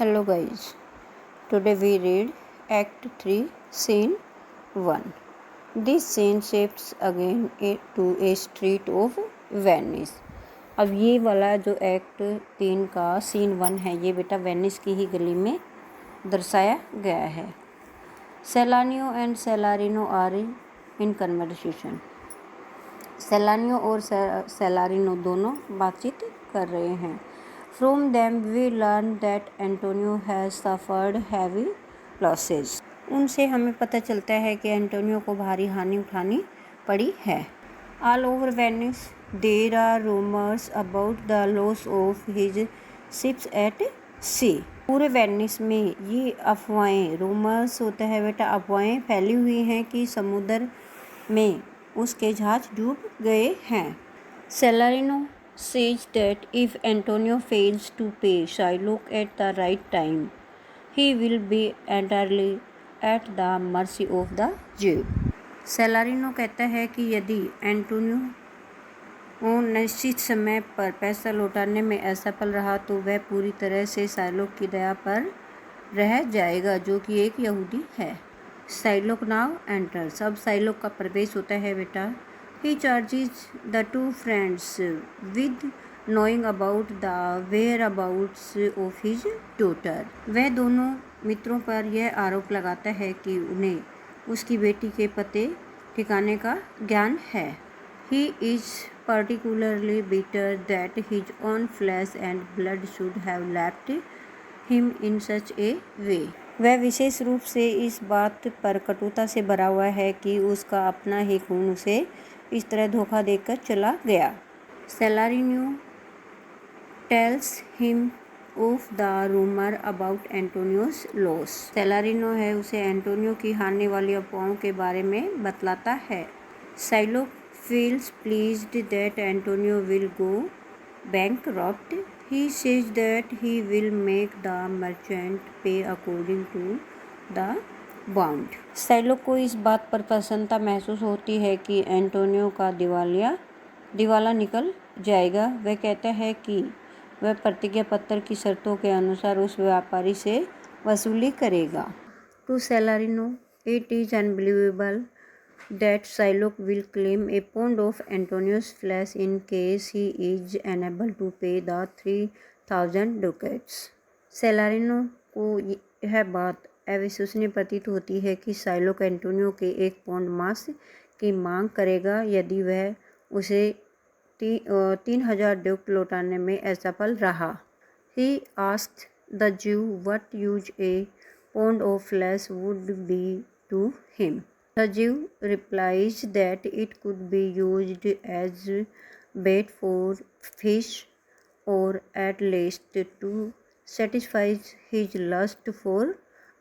Hello guys, today we read Act 3, Scene 1. This scene shifts again to a street of Venice. अब ये वाला जो act 3 का scene 1 है ये बेटा वेनिस की ही गली में दर्शाया गया है. सेलानियो एंड सेलारिनो आर इन कन्वर्सेशन. सेलानियो और सेलारिनो दोनों बातचीत कर रहे हैं. From them we learn that Antonio has suffered heavy losses. उनसे हमें पता चलता है कि एंटोनियो को भारी हानि उठानी पड़ी है. All over Venice there are rumors about the loss of his ships at sea. पूरे वेनिस में ये अफवाहें रूमर्स होता है बेटा अफवाहें फैली हुई हैं कि समुद्र में उसके जहाज डूब गए हैं. सेलारिनो says that if Antonio fails to pay Shylock at the right time, he will be entirely at the mercy of the Jew. सेलारिनो कहता है कि यदि एंटोनियो निश्चित समय पर पैसा लौटाने में असफल रहा तो वह पूरी तरह से शाइलोक की दया पर रह जाएगा जो कि एक यहूदी है. शाइलोक नाउ एंटर्स. अब शाइलोक का प्रवेश होता है बेटा. He charges the two friends with knowing about the whereabouts of his daughter. वह दोनों मित्रों पर यह आरोप लगाता है कि उन्हें उसकी बेटी के पते ठिकाने का ज्ञान है. He is particularly bitter that his own flesh and blood should have left him in such a way. वह विशेष रूप से इस बात पर कटुता से भरा हुआ है कि उसका अपना ही खून उसे इस तरह धोखा देकर चला गया. Salarino tells him of the rumour about Antonio's loss. Salarino है उसे एंटोनियो की हारने वाली अफवाहों के बारे में बतलाता है. Shylock feels pleased that Antonio will go bankrupt. He says that he will make the merchant pay according to the bond. Shylock को इस बात पर प्रसन्नता महसूस होती है कि एंटोनियो का दिवाला निकल जाएगा. वह कहता है कि वह प्रतिज्ञा पत्र की शर्तों के अनुसार उस व्यापारी से वसूली करेगा. To Salarino it is unbelievable that Shylock will claim a pound of Antonio's flesh in case he is unable to pay the 3000 ducats. Salarino को यह बात अविश्वसनीय प्रतीत होती है कि शाइलोक एंटोनियो के 1 पाउंड मांस की मांग करेगा यदि वह उसे 3000 ड्यूक लौटाने में असफल रहा. He asked the Jew what use a pound of flesh would be to him. The Jew replies that it could be used as bait for fish or at least to satisfy his lust for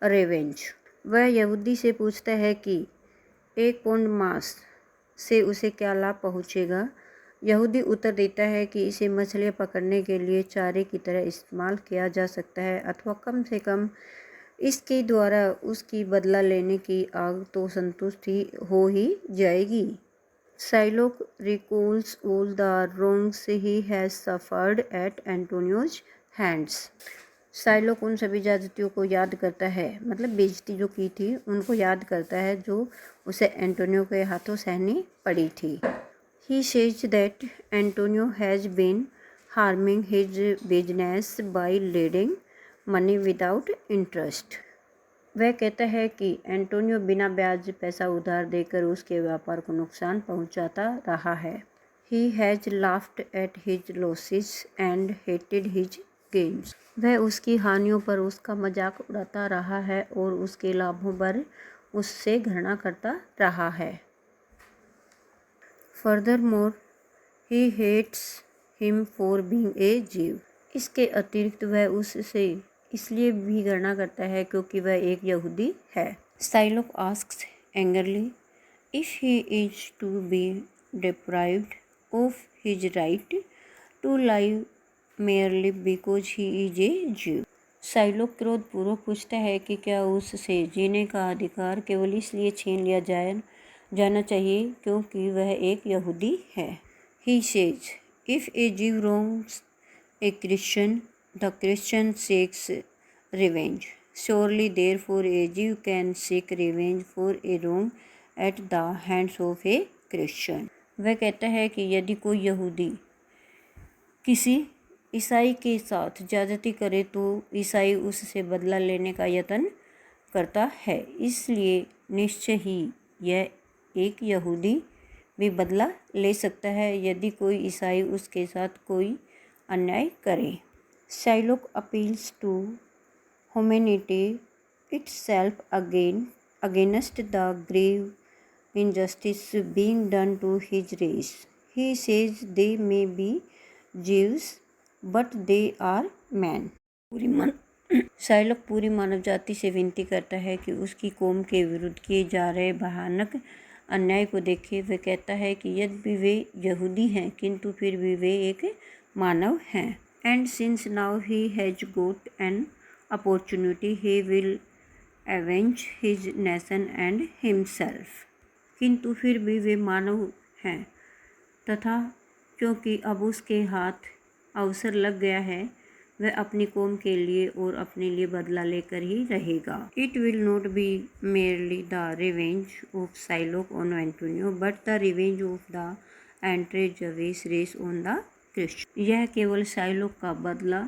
revenge. वह यहूदी से पूछता है कि 1 pound मांस से उसे क्या लाभ पहुँचेगा. यहूदी उत्तर देता है कि इसे मछलियाँ पकड़ने के लिए चारे की तरह इस्तेमाल किया जा सकता है अथवा कम से कम इसके द्वारा उसकी बदला लेने की आग तो संतुष्ट हो ही जाएगी. Shylock recalls all the wrongs he has suffered at Antonio's hands. Shylock उन सभी ज्यादतियों को याद करता है मतलब बेइज्जती जो की थी उनको याद करता है जो उसे एंटोनियो के हाथों सहनी पड़ी थी. He says that Antonio has been harming his business by lending money without interest. वह कहता है कि एंटोनियो बिना ब्याज पैसा उधार देकर उसके व्यापार को नुकसान पहुंचाता रहा है. He has laughed at his losses and hated his gains. वह उसकी हानियों पर उसका मजाक उड़ाता रहा है और उसके लाभों पर उससे घृणा करता रहा है. Furthermore he hates him for being a Jew. इसके अतिरिक्त वह उससे इसलिए भी घृणा करता है क्योंकि वह एक यहूदी है. Shylock asks angrily if he is to be deprived of his right to live merely because he is a Jew. Shylock क्रोधपूर्वक पूछता है कि क्या उससे जीने का अधिकार केवल इसलिए छीन लिया जाना चाहिए क्योंकि वह एक यहूदी है. He says, if a Jew wrongs a Christian, the Christian seeks revenge. Surely therefore a Jew can seek revenge for a wrong at the hands of a Christian. वह कहता है कि यदि कोई यहूदी किसी ईसाई के साथ ज्यादती करे तो ईसाई उससे बदला लेने का यत्न करता है, इसलिए निश्चय ही यह एक यहूदी भी बदला ले सकता है यदि कोई ईसाई उसके साथ कोई अन्याय करे. Shylock appeals to humanity itself against the grave injustice being done to his race. He says they may be Jews, but they are men. Shylock पूरी मानव जाति से विनती करता है कि उसकी कौम के विरुद्ध किए जा रहे भयानक अन्याय को देखे. वह कहता है कि यद्यपि वे यहूदी हैं किंतु फिर भी वे एक मानव हैं. And since now he has got an opportunity, he will avenge his nation and himself. किंतु फिर भी वे मानव हैं तथा क्योंकि अब उसके हाथ अवसर लग गया है, वह अपनी कौम के लिए और अपने लिए बदला लेकर ही रहेगा. It will not be merely the revenge of Shylock on Antonio, but the revenge of the entire Jewish race on the Christian. यह केवल शाइलॉक का बदला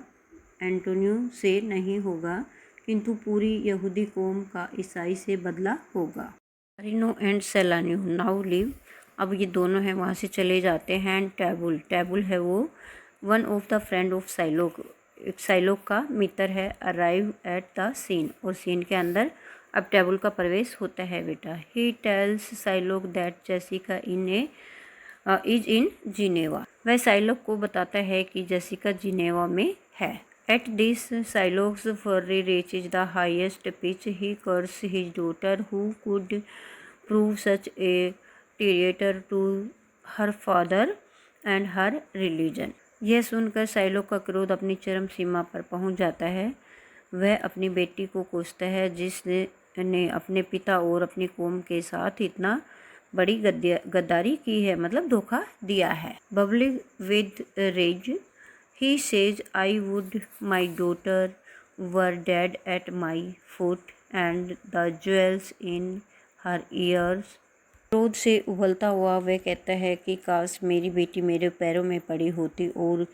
एंटोनियो से नहीं होगा किंतु पूरी यहूदी कौम का ईसाई से बदला होगा. Marino and Salanio now leave. अब ये दोनों हैं वहाँ से चले जाते हैं. एंड टैबुल है वो one of the friend of Shylock का मित्र है. अराइव एट द सीन, और सीन के अंदर अब टैबुल का प्रवेश होता है बेटा. He tells Shylock that Jessica is in Geneva. वह शाइलॉक को बताता है कि जेसिका जिनेवा में है. At this Shylock's fury reaches the highest pitch. He curse his daughter who could prove such a traitor to her father and her religion. यह सुनकर Shylock का क्रोध अपनी चरम सीमा पर पहुंच जाता है. वह अपनी बेटी को कोसता है जिसने अपने पिता और अपनी कौम के साथ इतना बड़ी गद्दारी की है, मतलब धोखा दिया है. Bubbling with rage he says I would my daughter were dead at my foot and the jewels in her ears. क्रोध से उबलता हुआ वह कहता है कि काश मेरी बेटी मेरे पैरों में पड़ी होती और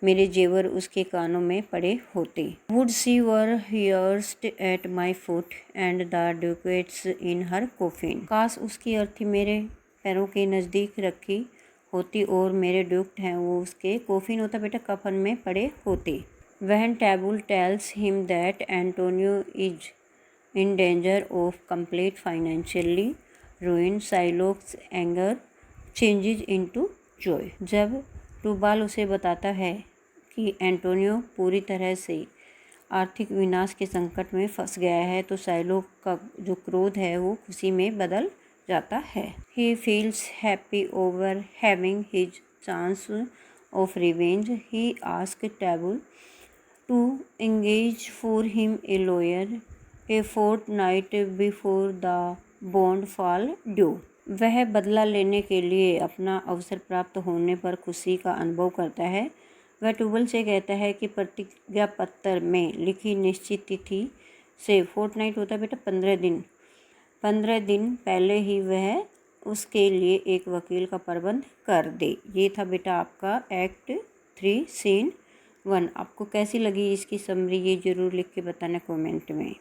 मेरे जेवर उसके कानों में पड़े होते. Would she were hearsed at my foot and the ducats in her coffin. काश उसकी अर्थी मेरे पैरों के नज़दीक रखी होती और मेरे ड्यूक्ट हैं वो उसके कोफिन होता बेटा कफन में पड़े होते. When Tubal tells him that Antonio is in danger of complete financially ruin, Shylock's anger changes into joy. जब टूबाल उसे बताता है कि एंटोनियो पूरी तरह से आर्थिक विनाश के संकट में फंस गया है तो शाइलॉक का जो क्रोध है वो खुशी में बदल जाता है. He feels happy over having his chance of revenge. He asks Tabul to engage for him a lawyer a fortnight before the bond fall due. वह बदला लेने के लिए अपना अवसर प्राप्त होने पर खुशी का अनुभव करता है. वह टूबल से कहता है कि प्रतिज्ञा पत्र में लिखी निश्चित तिथि से फोर्टनाइट होता है बेटा 15 दिन पहले ही वह उसके लिए एक वकील का प्रबंध कर दे. ये था बेटा आपका एक्ट 3 सीन 1. आपको कैसी लगी इसकी समरी ये ज़रूर लिख के बताना कमेंट में.